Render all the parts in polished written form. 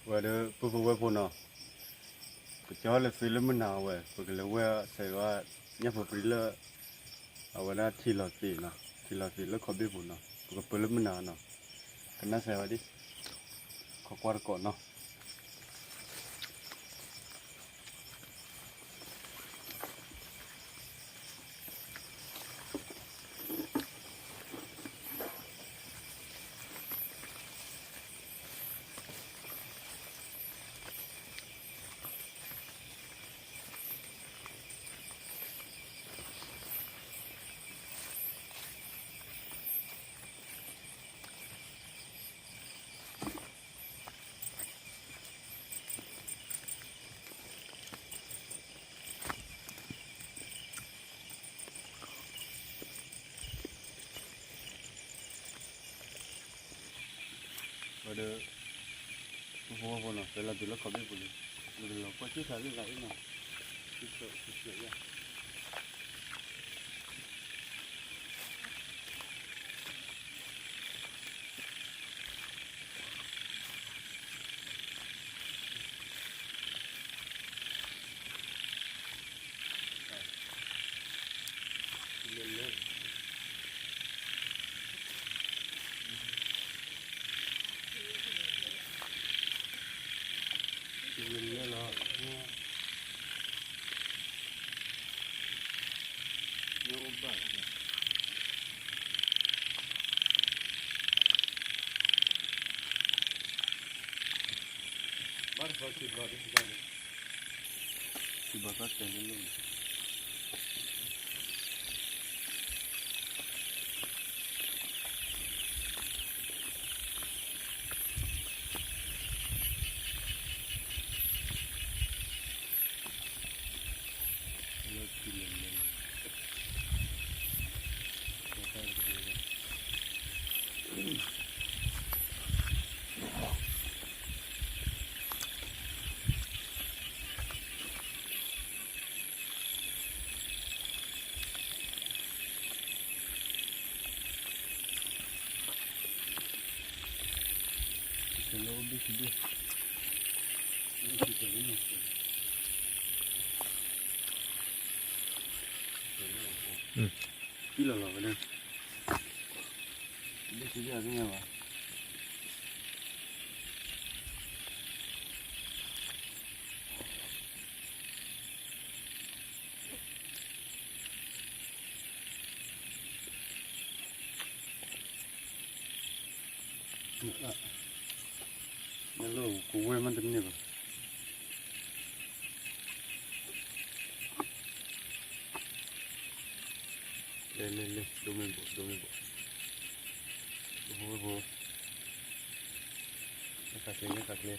ว่าเด้อปุ๊บว่าพุ่นเนาะก็จอเลยฟิลมันหนาวเว้ยปุ๊บก็เลยว่าใส่ว่าเนี่ยปุ๊บเลยเอาวันนั้นที่เราตีเนาะที่เราตีแล้วขอบีบุญเนาะปุ๊บก็เปิดแล้วมันหนาวเนาะกันน่าใส่ว่าดิขอกวาดก่อนเนาะว่าเด้อปุ๊บว่าพุ่นเนาะเวลาตีแล้วขอบีบุญเลยเราก็ชื่อสายเรื่องอะไรเนาะชื่อเสียเนี่ยเล่นเล่นเล่นเล่นเนาะเนี่ยอุ้มบ้าบ้านเขาคิดว่าดิบ้านคิดว่าก็เต็มเลยเลิกกินเล่นเล่นเล่นดิคิดดินี่คิดเล่นเนาะพี่หล่อๆไปเลยดิคิดอะไรเนี่ยวะนั่นลูกกูเว้ยมันเป็นเนี่ยปะเล่นดูมันบุโอ้โหไม่กัดเลย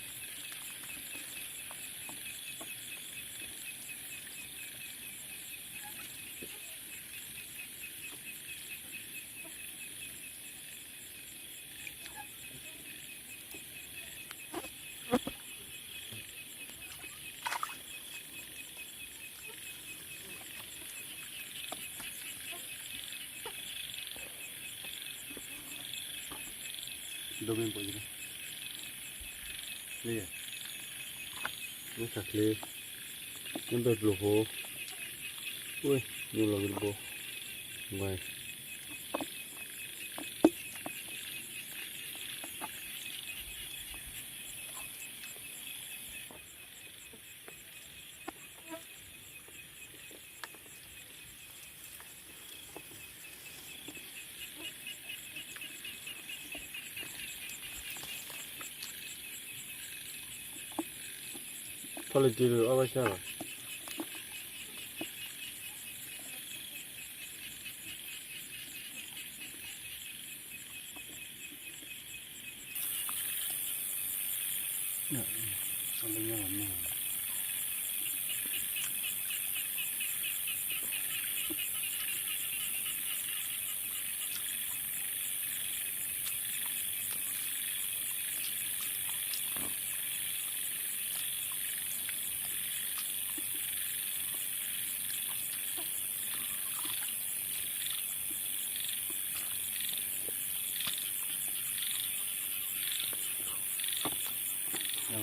ดูมันบุอยู่นะนี่ไม่กัดเลยมันแบบลูกโหอุ้ยดูเราเป็นโบไงพอเลยจีるเอาไว้ใช่ไหมเนี่ยอะไรเงี้ยแบบนี้ ไม่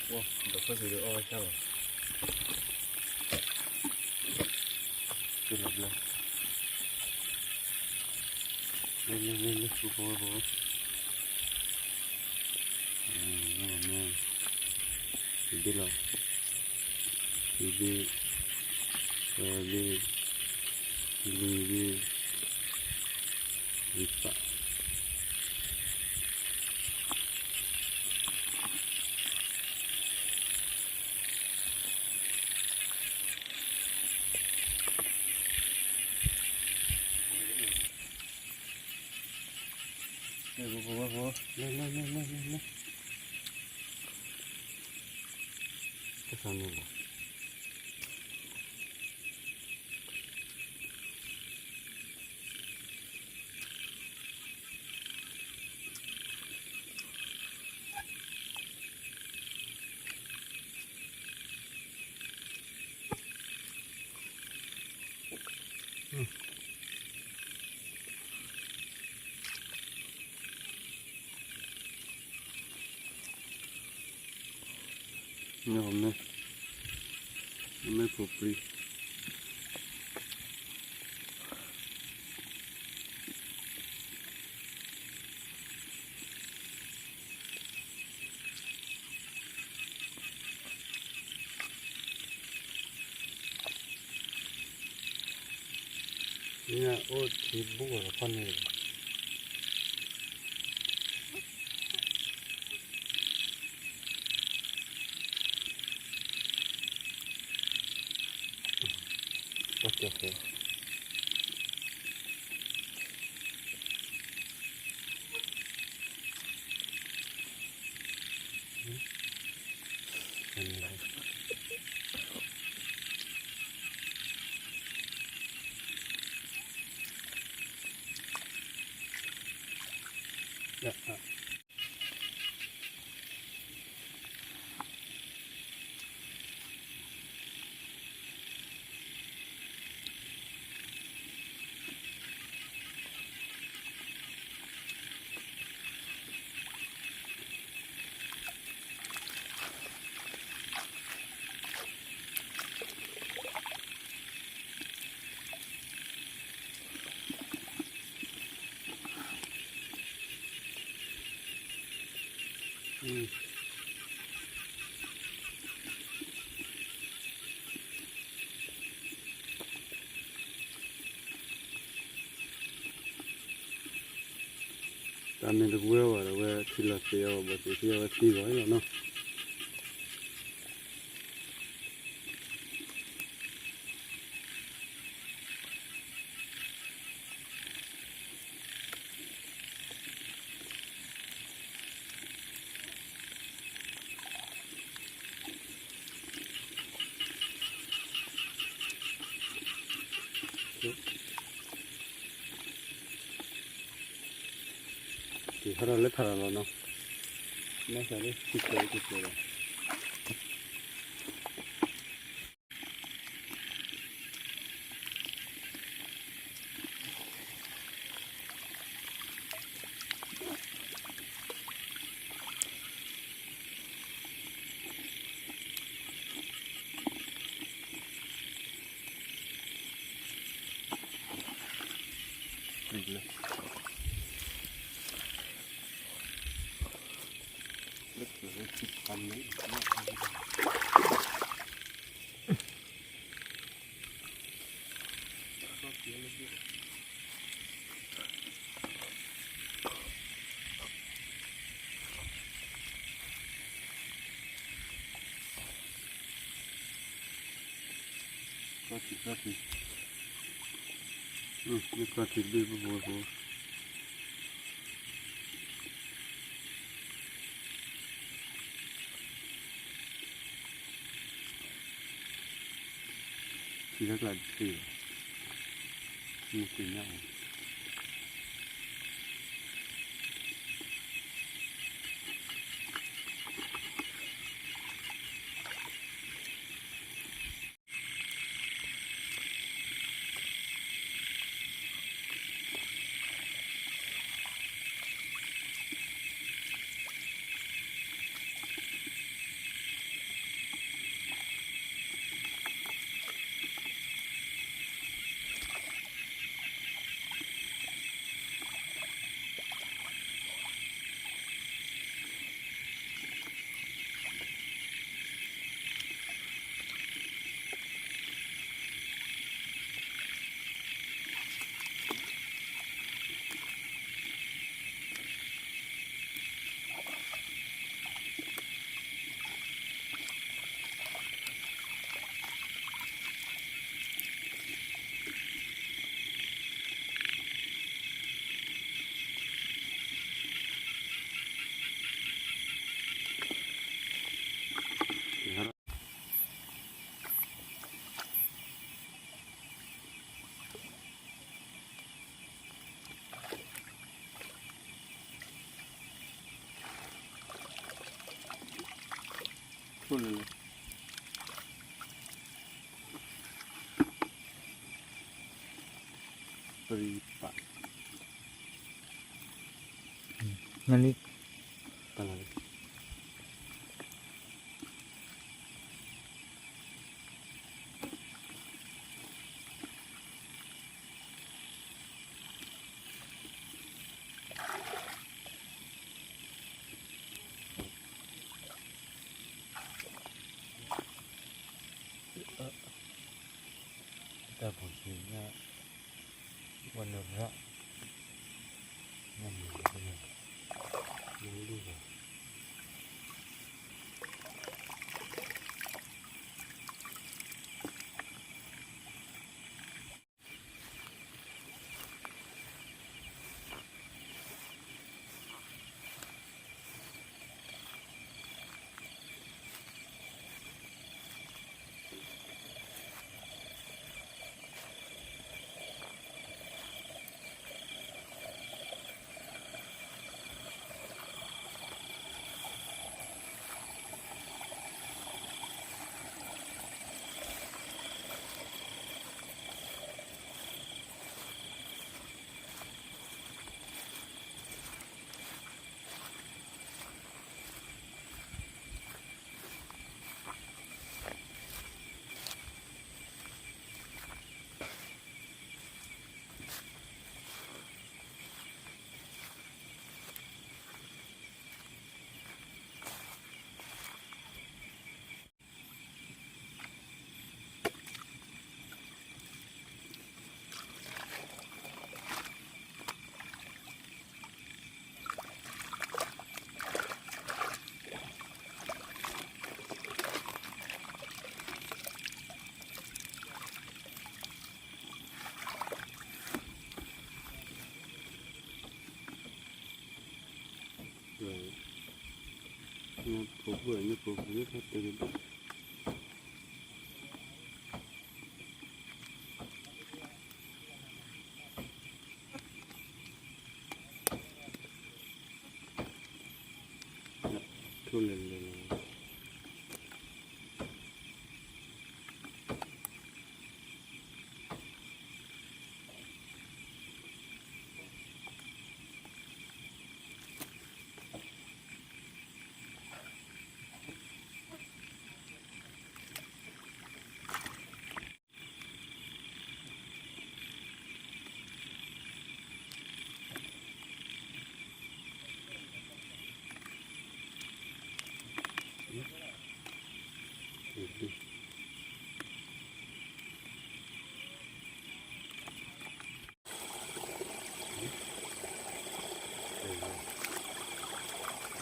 โอ้เดี๋ยวก็จะเอาเช่าจะหลับแล้วเล่นโอ้โหดีแล้วดีปะโอ้โหเล่นจะทำยังไงไม่พอปรีเนี่ยโอ้ที่บุกอะไรพันเลยโอเคตอนนี้เราเวลอะไรที่เราเที่ยวแบบที่เราที่ร้อยแล้วเนาะที่เขาเล่นทาราแล้วเนาะไม่ใช่เลยติดเลยติดเลยเล็กเลยติดกันนี้ก็ติดนี่ก็ติดดีบัวที่นักลันตีมีตีเน่า พูดเลยปรีปะ นั่นนี่ ตะลังแต่ผมคิดว่าวันนี้ละนั่นมันเป็นยังไม่รู้เลยนี่ผมเบื่อนี่ผมนี่ถ้าตื่นทุเรศเลย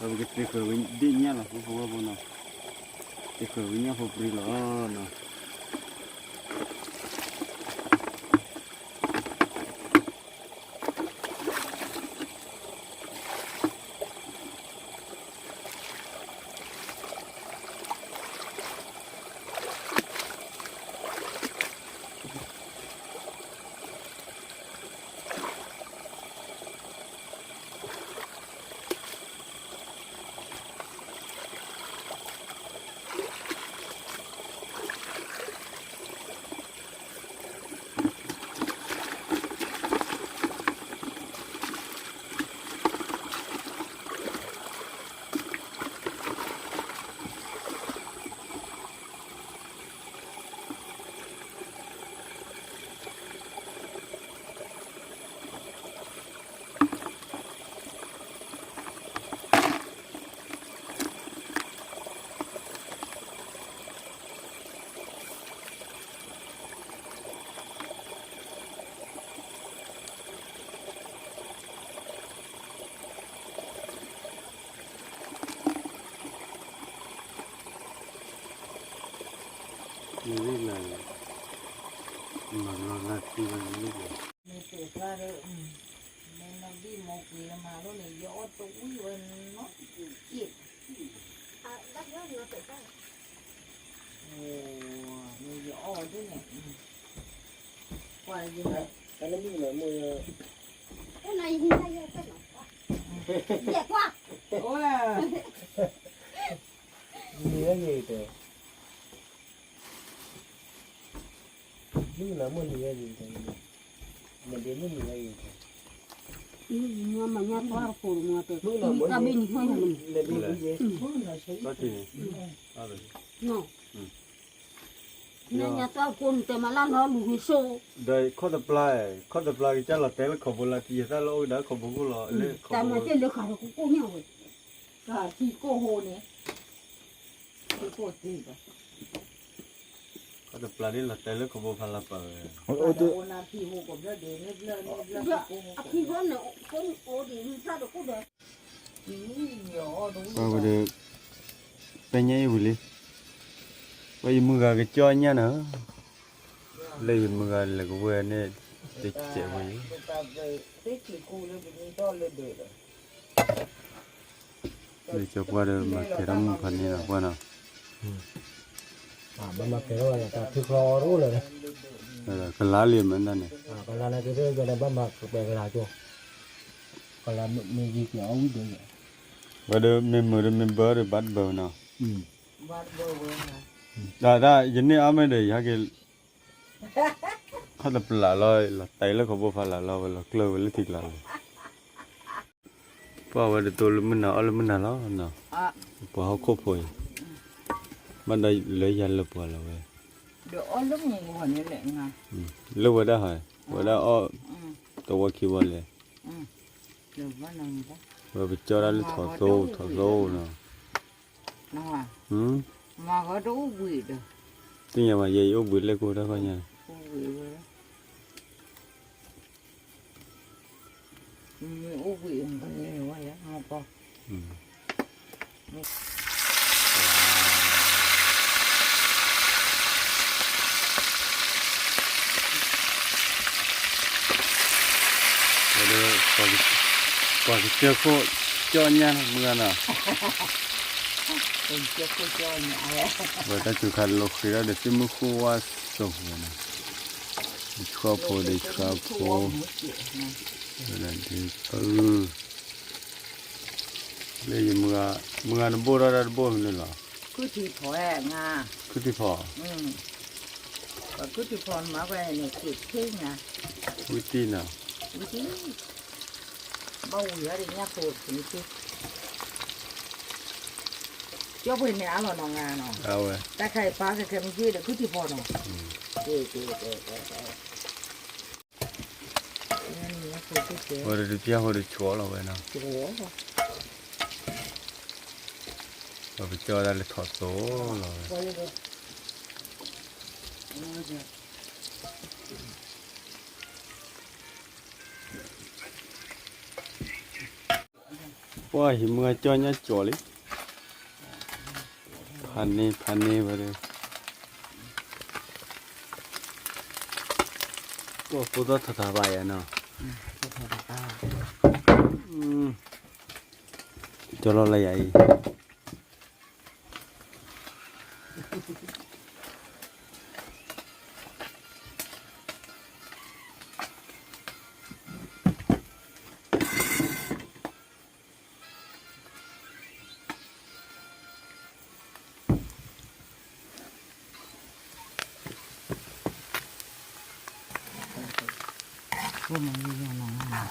เราจะไปคุยดีเนี่ยล่ะผมว่าบ่เนาะไปคุยเนี่ยผมปรีละเนาะนี่เลยมันน่าที่มันนี่เลยมีเศษว่าเลยมันนำดีมอกเลยมาแล้วเนี่ยยอดตัวอุ้ยวันเนาะจีบดักยอดเนาะเศษได้โอ้มียอดด้วยเนี่ยกว่าอยู่ไหนแต่ละมีเหลือมือcái này thì hay cái nó đẹp quá ôi gì thế nhưng là muốn gì gì thế mình đến muốn gì thế nhưng mà nhà qua phụ mà từ lúc nào muốn ta bên thôi là mình là đi cái gì có gì à rồi nó nhà ta quânแต่มาล้านเราดูโซ đây có tập lại chắc là té là khẩu là thì ta lâu đã khẩu bố là lên แต่มา khẩu เจอเลือขาดกูเนี่ยเว้ยก็ที่โกโหเนี่ยที่โกตีก็ có tập lại đi là té là khẩu bố phải là bờ โอ้นาที่โหกับเลือดเดือดเลือดเลือดโกโหอ่ะที่ว่าเนี่ยคนโอ้ดีมันซาดกูเด้อvà bây giờ bên nhảy vừa đi bây giờ mưa cái cho nhá nữa lấy mưa là cái vừa này để chạy với để cho qua được mà cái đám phần này là qua nào bên mặt cái đó là ta thức lo đúng rồi là cái lá liềm bên đây này còn là cái đây là bên mặt cái là chưa còn là mình gì kiểu ông được và được mình bơ được bắt bờ nào วัดเบอร์เว้ยนะ đã giờ này ám đây ya cáiเขาจะปลาลอยละไตแล้วเขาบอกปลาลอยละเกลือแล้วทิ้งละเพราะว่าตัวมันหนาแล้วมันหนาแล้วเนาะ อ่ะ พอเขาครบพอยมันได้เลยยันละปวดแล้วเว้ย เดี๋ยวอ้อลูกนี่หัวนี่แหละไง แล้วว่าได้หายว่าได้อ้อตัวคิดว่าเลย เดี๋ยวว่านั่งก็ ว่าไปเจอได้ถอดโซ่เนาะ นั่งอ่ะ มาก็ดูวีด ที่ยังมาเยี่ยมบุญเลยกูได้ก็ยัง วีดเลยโอ้วีดมันนี่ว่าอย่างนั้นก็ rồi còn cái chưa khô cho nha mưa nào เป็นเจ้าผู้เจ้าเนี่ยอะไร và ta chụp khăn lục khi đó để xem mưa khô qua sổ này khô phô để khô phô rồi là thì lấy gì mưa nó bô ra bô mình là คือที่ถอยงา cứ thì phò ก็คือที่พรมาไว้เนี่ยเก็บทิ้งนะ quý tin nào วิธีเบาเหลืออะไรเงี้ยโคตรวิธีเจ้าเป็นเนี่ยเราหนองงาเนาะ à vậy แต่ใครป้าก็แค่ไม่ยี่เด็กคือที่พรเนาะเจ๊นี่นะคือที่เจ๊ rồi được chia hồi được chúa là vậy nào โอ้โห rồi phải cho ra là thọ số rồi ไปเลย qua thì mưa cho nhá chúa đi phani vào đây có phụ đó thật bài à nào cho nó là vậyว่ามันมีอย่างนั้นนะ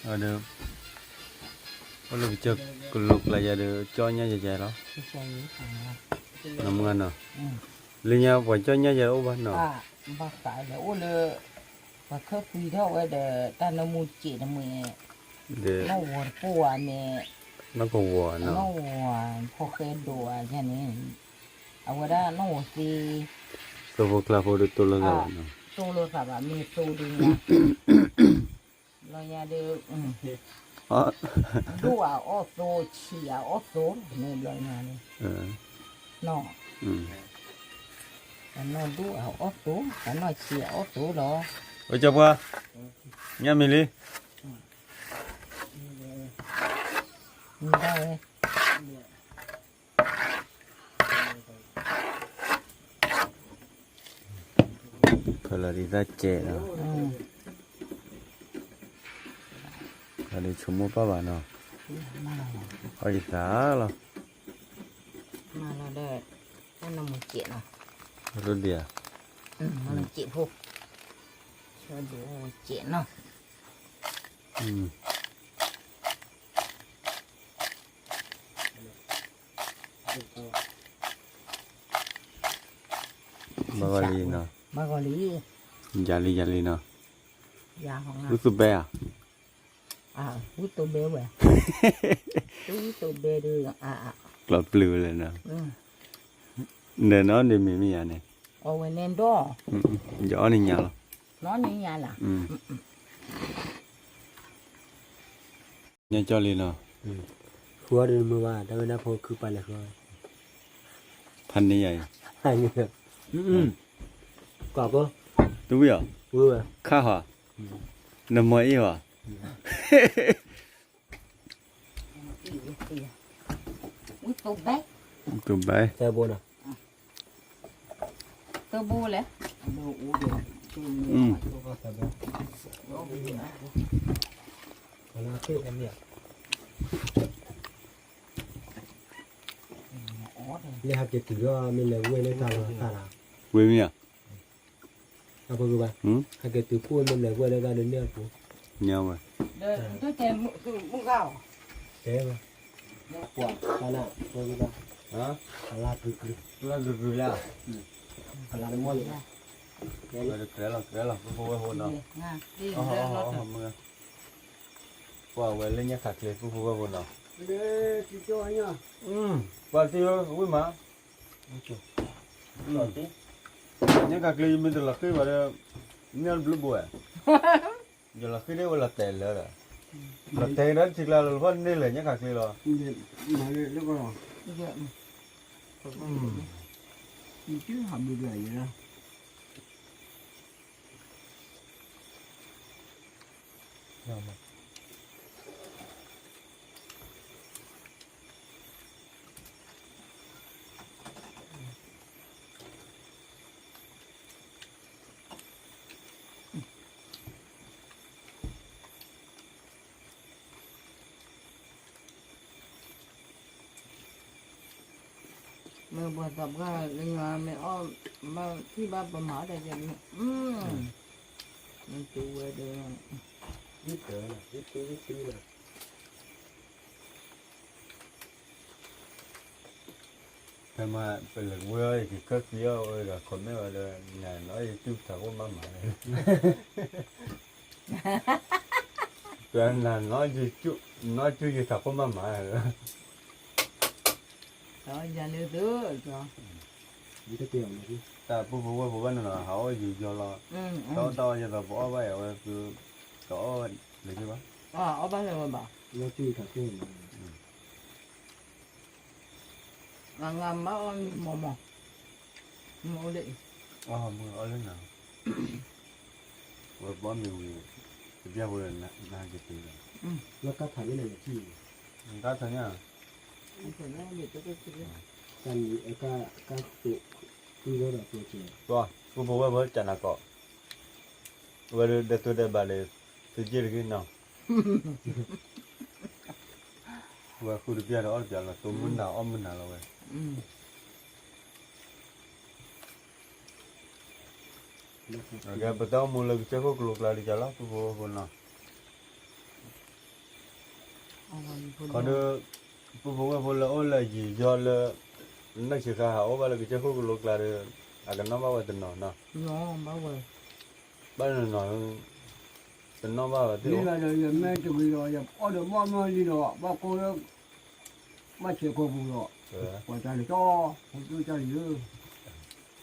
ở được có lúc chơi lục là giờ được cho nhá dài đó ไม่ใช่ของเรา nằm ngân à lên nhau phải cho nhá dài ô ban nào บ้าตายแล้วโอ้เลยว่าเคยคุยเท่าไว้เด้อตาน้ำมูจีน้ำมือ để น้องวัวปัวเนี่ย nó còn vỏ น้อง nào วัวพอเคยดูอย่างนี้เอาไว้ได้น้องวัวซี tôi vô là vô được tôi là giàu nào โซโลสับมีโซดึงนะเราอย่าเดือ ดูอ่ะอ้อโซเฉียอ้อโซนี่เลยนะนี่ น้อง อันน้องดูเอาอ้อโซอันน้อยเฉียอ้อโซเหรอ ôi chào qua nhá mình đi มีได้เลย là đi ra chè nó อืม là đi chung mua bao nó มาแล้ว ở đi giá là มาแล้วได้ก็นำมาเจียเนาะ rồi đi à มาแล้วเจียพวกช่วยดูเจียเนาะ bao vào đi nó มากอลี gia li nó ยาของเรา รู้สึกแบะ วิตัวเบลเว้ยวิตัวเบลดูกรอบปลือเลยนะเดี๋ยวน้องเดี๋ยวมีอะไรเนี่ย เอาไว้เน้นดอ ย้อนนี่ยังหรอ น้อนนี่ยาล่ะ ยังจอลีเนาะ หัวเดินมือว่าแต่ไม่น่าพอคือไปเลยครับ พันนี่ใหญ่ ไอ้เนี่ยกรอบก็ ดูวิอ่ะ เวอร์ ข้าวอ่ะน้ำมันอีอ่ะ วิตัวเบล ตัวใบ แต่บนอ่ะ ตัวบูเลย แต่บนเอาละเพื่อนเนี่ยเนี่ยหากจะถือว่ามีเรื่องเว้ยในทางตาลา เว้ยมีอ่ะ เอาไปดูไปหากจะถือพูดมีเรื่องเว้ยในการเดินเนี่ยกู เงี้ยมา เดินตัวเต็มมุกเก่า เจ๊มาปวดตาหน้าไปดูไป ฮะ ตาลาตึกเลย เราดูดูแล้ว ตาลาไม่มอเลย เราดูเกลือพวกพวกคนเนาะ งาดี อ๋อ เดินรถ มือว่าเว้ยเล่นเนี่ยขาดเลยพวกคนเนาะ เด้อจิ๊กจ้อยเนี่ย ว่าที่วิ่งมาเนี่ยขาดเลยมันจะลักขึ้นมาเลยเนี่ยบลูบัวจะลักขึ้นได้ว่าลักเตลเลยลักเตลนั้นสิกลาลวันนี่เลยเนี่ยขาดเลยหรอ มาเลยแล้วก็ เยอะ มีชื่อหำใหญ่ๆนะ เมื่อบัวตับก็เลยมาไม่อ้อมมาที่บ้านประมาแต่ยังมันตัวเดิน ยิบเต๋อนะยิบตื้อนะ แต่มาเป็นเหลืองเว้ยคือเครื่องเดียวเอ้ยกับคนไม่ว่าเลยงานน้อยจุดถาวรมาหมายแต่งานน้อยจุดถาวรมาหมายเลย rồi giờ lưu tứ cho ยิบเต๋อนะพี่ แต่ผู้ว่าน่ะเขาอยู่ยอละต่อจะแบบว่าไว้เอาคือต่อเลยใช่ปะ ở bao giờ bà แล้วชื่อถักเส้น ngầm bao mò mò mò đi อ๋อมึงเอาเรื่องnàoว่าบ้านมีเบี้ยเว้ยน่าจะตีเลย แล้วก็ถ่ายไว้ในที่ ก็ทั้งนี้ anh phải nói gì cho cái gì การไอ้ก็ตัวคือรถอะตัวเจ๋อ ตัวผู้ว่าเว้ยจันทร์ก็ว่าเด็ดตัวเด็ดบาเลยตัวเจี๊ยบกินเนาะว่าคุณเบี้ยเราเอาจังละตัวมันหนาวอ้อมมันหนาวเลย Agak betul mula cakap keluar lari jalan tu pun lah. Kalau pun lah oh lagi jalan nak cakap awak balik cakap keluar lari agak nama awak tenang nah. nó bao giờ Balik nah tenang awak tu. นี่เราจะแม่จะไปรอจะเอาเดี๋ยวว่ามาลีรอว่ากูแล้วมาเชื่อกูบุรอว่าใจเลยจ้อผมดูใจเลย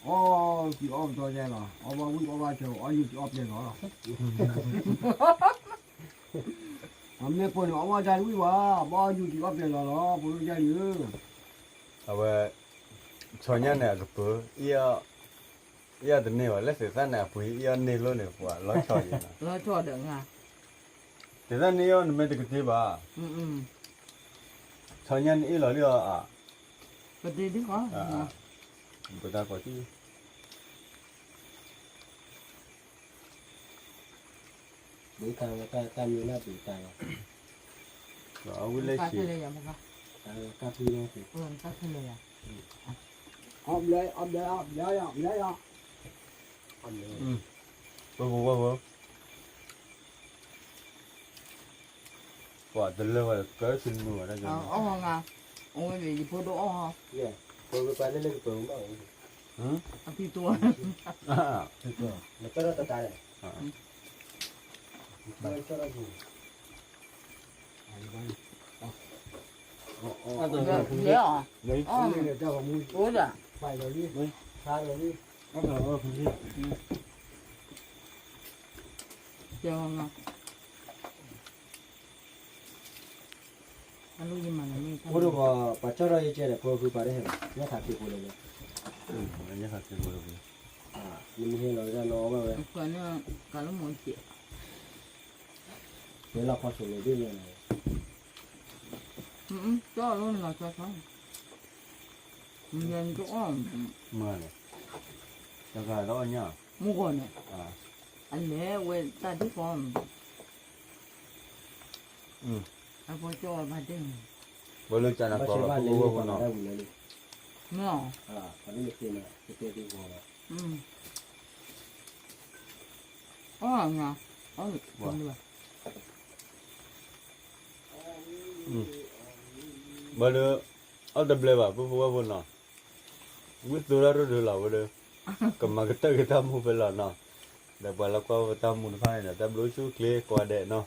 อ๋อที่อ้อมตัวใจหรอเอาว่าวิ่งเอาว่าเจ้าเอาอยู่ที่อ้อมใจหรอแม่ปนเอาว่าใจวิ่งว่าบ่อยู่ที่อ้อมใจหรอผมดูใจเลย Awak soalnya ni agak ber, ia tu ni wala sesan ni apa ia ni lo ni buat lo soalnya. nó cho được à Sesan ni on mesti ketiba. Soalnya ni lo dia ah. cái gì đó có Betul kau tu. Bữa ta như là bữa ta ở với lấy กา xì เทเลยอ่ะมั้งคะ cà phê nó thì กาเทเลยอ่ะ ôm lấy ôm lấy ôm lấy ôm lấy ôm ăn nữa. vâng quả từ lâu rồi cỡ xin mùa đây อ๋อ rồi อ๋อไงโอ้ยดีพอดูอ๋อ Yeah. Rồi qua lên cái bướm đó. อ่ะพี่ตัว à Được rồi. Nó cái đó ta tài. à Nó cái đó gì? ăn เดี๋ rồi ยวเดี๋ยวอ่ะ lấy อ๋อ để cho vào mũi โอ้ยอ่ะ Phải rồi đi. Xa rồi đi. bắt đầu ở phía เดี๋ยวไงมันรู้ยังไงนี่ Ủa rồi bà cho ra chơi để cô cứ bà đấy hả? Nó thả kịp rồi này. anh nhớ thật sự rồi À, mình hiện nói ra nó mà vậy. คนเนี่ยการรู้หมดเจ็บ Thế là con số này đi rồi này. จ้ารู้เราจะทำมันยังจะอ้อม mưa này cho gà đó nhá มุกเนี่ย à อันเนี้ยเวตาที่ฟอม ừ ไอ้พวกจ้ามาดึง bữa lưng chả là Bà có chơi là ba cô lên cô đi còn nó ra bùi lên. เนาะ À, còn cái tiền này, cái tiền đi vào này. อ๋อไงอ๋อคนเดียว bữa lưng ở đập lê bà bữa bữa bữa nó biết tôi đã rồi là bữa lưng cầm mà cái ta mua phải là nó để bà là qua ta muốn phải là ta đối chú kia qua đệ nó